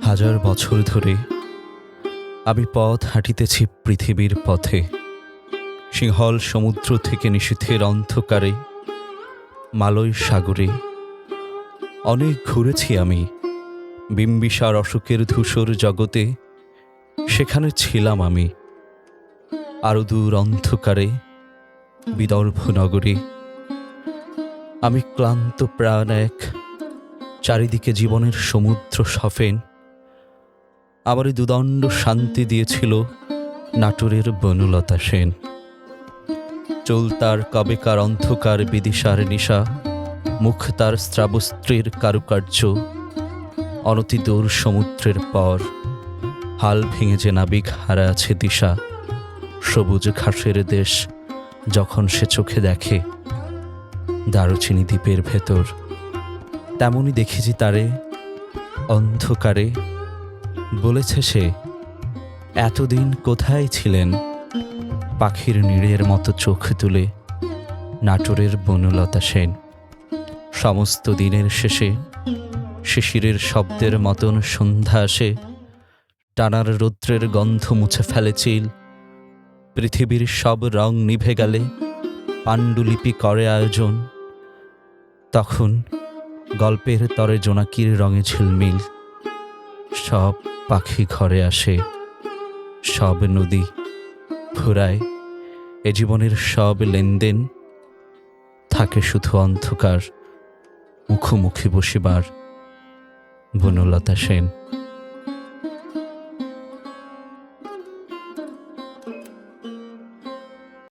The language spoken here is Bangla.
হাজার বছর ধরে আমি পথ হাঁটিতেছি পৃথিবীর পথে, সিংহল সমুদ্র থেকে নিশীথের অন্ধকারে, মালয় সাগরে অনেক ঘুরেছি আমি। বিম্বিসার অশোকের ধূসর জগতে সেখানে ছিলাম আমি। আরো দূর অন্ধকারে বিদর্ভ নগরে আমি ক্লান্ত প্রাণ এক, চারিদিকে জীবনের সমুদ্র সফেন। আমারই দুদণ্ড শান্তি দিয়েছিল নাটোরের বনলতা সেন। চুল তার কবেকার অন্ধকার বিদিশার নিশা, মুখ তার স্রাবস্ত্রীর কারুকার্য। অনতিদূর সমুদ্রের পর হাল ভেঙে যে নাবিক হারা আছে দিশা। সবুজ ঘাসের দেশ যখন সে চোখে দেখে দারুচিনি দ্বীপের ভেতর, তেমনই দেখেছি তারে অন্ধকারে। বলেছে সে, এতদিন কোথায় ছিলেন? পাখির নীড়ের মতো চোখ তুলে নাটোরের বনলতা সেন। সমস্ত দিনের শেষে শিশিরের শব্দের মতন সন্ধ্যা আসে, টানার রৌদ্রের গন্ধ মুছে ফেলে চিল। পৃথিবীর সব রং নিভে গেলে পাণ্ডুলিপি করে আয়োজন। তখন গল্পের তরে জোনাকির রঙে ঝিলমিল। সব পাখি ঘরে আসে, সব নদী ফুরায়, এ জীবনের সব লেনদেন। থাকে শুধু অন্ধকার, মুখোমুখি বসিবার বনলতা সেন।